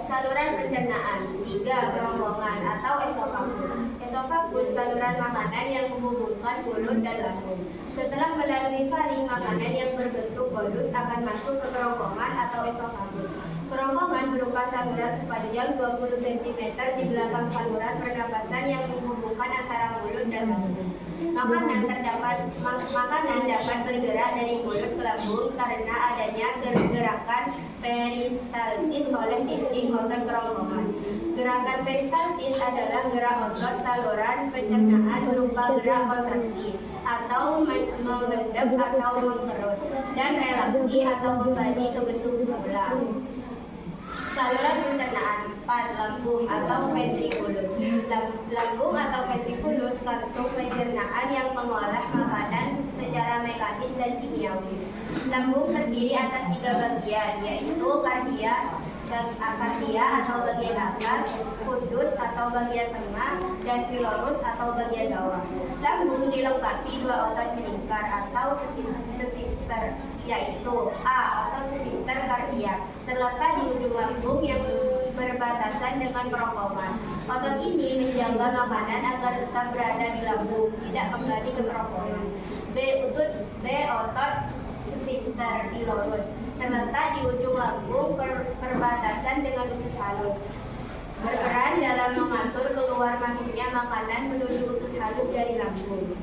Saluran pencernaan. 3. Kerongkongan atau esofagus. Esofagus saluran makanan yang menghubungkan mulut dan lambung. Setelah melalui faring, makanan yang berbentuk bolus akan masuk ke kerongkongan atau esofagus. Kerongkongan berupa saluran sepanjang 20 cm di belakang saluran pernapasan yang menghubungkan antara mulut dan lambung. Makanan dapat bergerak dari mulut ke lambung karena adanya gerakan peristaltis oleh dinding otot kerongkongan. Gerakan peristaltis adalah gerak otot saluran pencernaan berupa gerak kontraksi atau mengendap atau mengkerut, dan relaksi atau kembali ke bentuk semula. Saluran pencernaan. 4. Lambung atau ventriculus. Lambung atau ventriculus kantung pencernaan yang mengolah makanan secara mekanis dan kimiawi. Lambung terdiri atas 3 bagian, yaitu kardia atau bagian atas, fundus atau bagian tengah, dan pylorus atau bagian bawah. Lambung dilengkapi 2 otot melingkar atau sfinkter, yaitu A. Otot sfinkter kardiak, terletak di ujung lambung yang berbatasan dengan kerongkongan. Otot ini menjaga makanan agar tetap berada di lambung, tidak kembali ke kerongkongan. B. Otot sfinkter pylorus, terletak di ujung lambung berbatasan dengan usus halus, berperan dalam mengatur keluar masuknya makanan menuju usus halus dari lambung.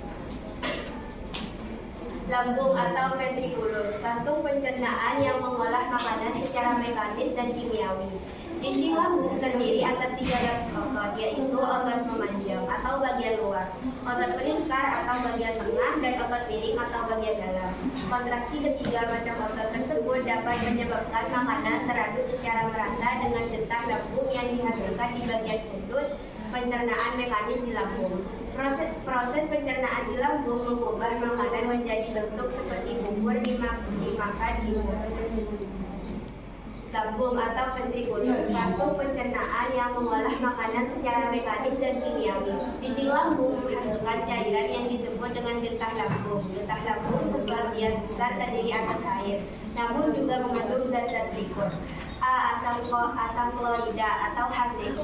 Lambung atau ventriculus, kantung pencernaan yang mengolah makanan secara mekanis dan kimiawi. Dinding lambung terdiri atas 3 lapis otot, yaitu otot memanjang atau bagian luar, otot melingkar atau bagian tengah, dan otot miring atau bagian dalam. Kontraksi ketiga macam otot tersebut dapat menyebabkan makanan teradu secara merata dengan detak lambung yang dihasilkan di bagian fundus pencernaan mekanis di lambung. Proses pencernaan di lambung mengubah makanan menjadi bentuk seperti bubur dimakan di mulut. Lambung atau ventriculus, kantung pencernaan yang mengolah makanan secara mekanis dan kimiawi. Dinding lambung menghasilkan cairan yang disebut dengan getah lambung. Getah lambung sebagian besar terdiri atas air, namun juga mengandung zat-zat berikut. A. Asam klorida atau HCl,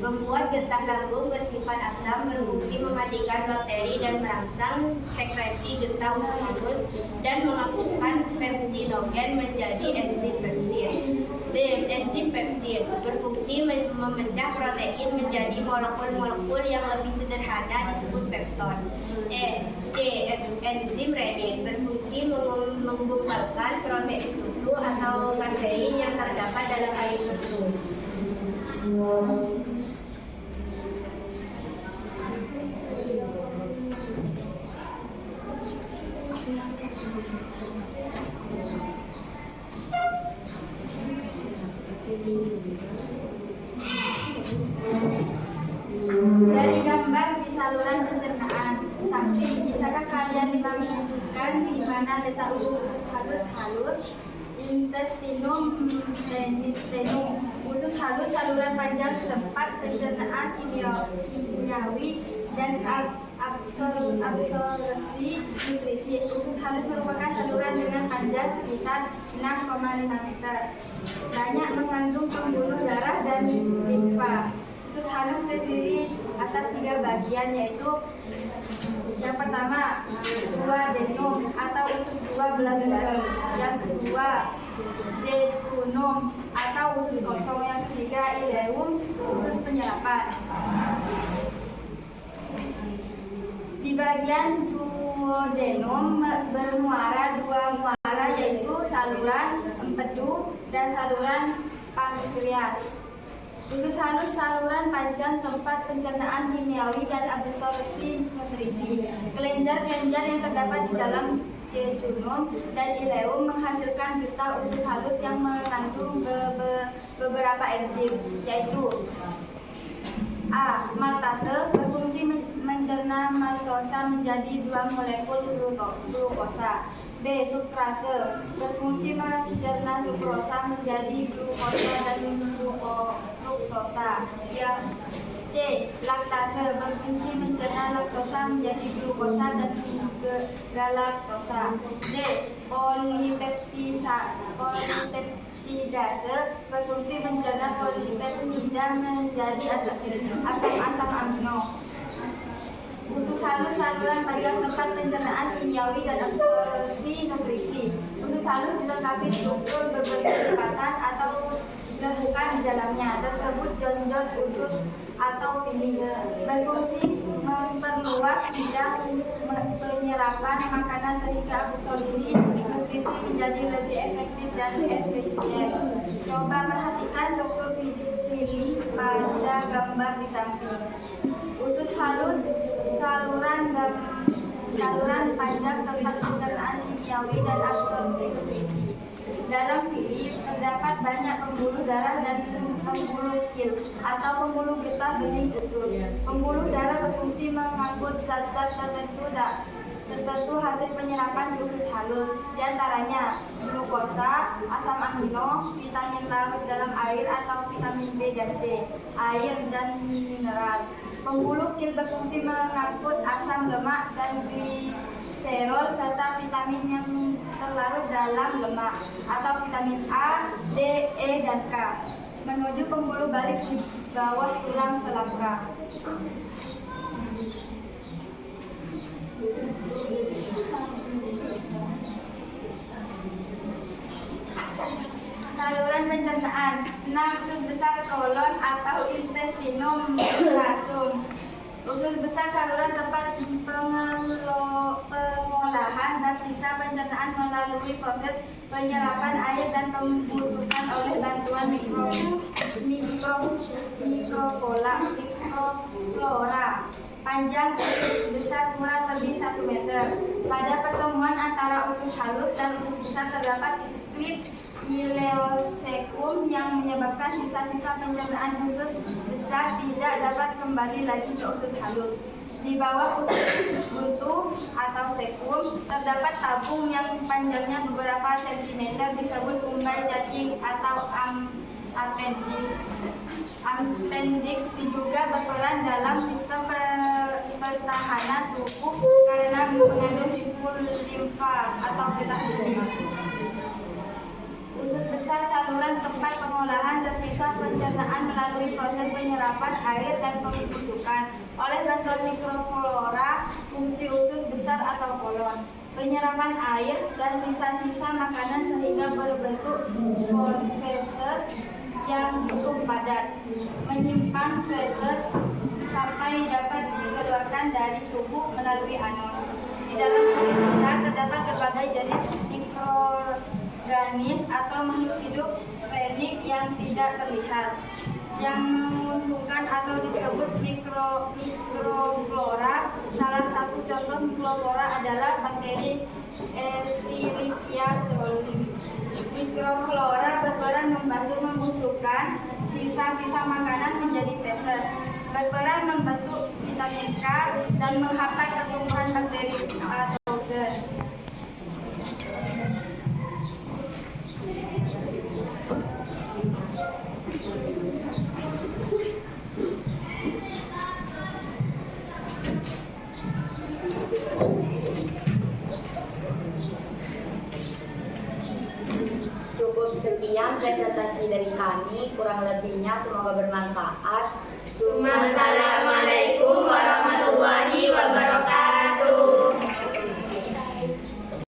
membuat getah lambung bersifat asam, berfungsi mematikan bakteri dan merangsang sekresi getah usus halus, dan mengaktifkan pepsinogen menjadi enzim pepsin. B. Enzim pepsin berfungsi memecah protein menjadi molekul-molekul yang lebih sederhana disebut pepton. C. Enzim renin berfungsi mengumpulkan protein susu atau kasein yang terdapat dalam air susu. Dari gambar di saluran pencernaan, Sakti, bisakah kalian menunjukkan di mana letak usus halus, intestinum, usus halus saluran panjang tempat pencernaan kimiawi dan absorpsi nutrisi. Usus halus merupakan saluran dengan panjang sekitar 6,5 meter. Banyak mengandung pembuluh darah dan limfa. Usus halus terdiri atas 3 bagian, yaitu yang pertama duodenum atau usus 2 belah jari, yang kedua jejunum atau usus kosong, yang ketiga ileum usus penyerapan. Di bagian duodenum bermuara 2 muara, yaitu saluran empedu dan saluran pankreas. Usus halus saluran panjang tempat pencernaan kimiawi dan absorpsi nutrisi. Kelenjar-kelenjar yang terdapat di dalam jejunum dan ileum menghasilkan getah usus halus yang mengandung beberapa enzim, yaitu A. Maltase berfungsi mencerna maltosa menjadi 2 molekul glukosa. B. Sukrase berfungsi mencerna sukrosa menjadi glukosa dan fruktosa. Yang C. Laktase berfungsi mencerna laktosa menjadi glukosa dan galaktosa. D. Peptidase berfungsi mencegah polipeptida menjadi asam amino. Usus halus saluran panjang tempat pencernaan kimiawi dan absorpsi nutrisi. Usus halus dilengkapi struktur berbentuk lipatan atau lekukan di dalamnya, tersebut jonjol usus atau villi. Berfungsi memperluas bidang penyerapan makanan sehingga absorpsi nutrisi menjadi lebih efektif dan efisien. Coba perhatikan struktur villi pada gambar di samping. Usus halus saluran panjang tempat pencernaan kimiawi dan absorpsi nutrisi. Dalam villi terdapat banyak pembuluh darah dan pembuluh kil atau pembuluh getah bening usus. Pembuluh darah berfungsi mengangkut zat-zat tertentu hasil penyerapan di usus halus, diantaranya glukosa, asam amino, vitamin larut dalam air atau vitamin B dan C, air dan mineral. Pembuluh kil berfungsi mengangkut asam lemak dan gliserol serta vitamin yang terlarut dalam lemak atau vitamin A, D, E, dan K menuju pembuluh balik di bawah tulang selangka. Saluran pencernaan. 6. Usus besar kolon atau intestinum lasum. Usus besar saluran tempat pengolahan zat sisa pencernaan melalui proses penyerapan air dan pembusukan oleh bantuan mikroflora. Panjang usus besar kurang lebih 1 meter. Pada pertemuan antara usus halus dan usus besar terdapat klit ileosekum yang menyebabkan sisa-sisa pencernaan usus besar tidak dapat kembali lagi ke usus halus. Di bawah usus buntu atau sekum terdapat tabung yang panjangnya beberapa sentimeter disebut umbai cacing atau appendix diduga berperan dalam sistem pertahanan tubuh karena mengandung simpul limfa atau getah bening. Usus besar saluran tempat pengolahan sisa pencernaan melalui proses penyerapan air dan pembusukan oleh bantuan mikroflora. Fungsi usus besar atau kolon: penyerapan air dan sisa-sisa makanan sehingga berbentuk feses yang cukup padat, menyimpan feses sampai dapat dikeluarkan dari tubuh melalui anus. Di dalam usus besar terdapat berbagai jenis mikroorganisme atau makhluk hidup renik yang tidak terlihat, yang menguntungkan atau disebut mikroflora. Salah satu contoh mikroflora adalah bakteri Escherichia coli. Mikroflora berperan membantu membusukkan sisa-sisa makanan menjadi feses, berperan membentuk vitamin K, dan menghambat pertumbuhan bakteri patogen. Cukup sekian presentasi dari kami, kurang lebihnya semoga bermanfaat. Wassalamualaikum warahmatullahi wabarakatuh.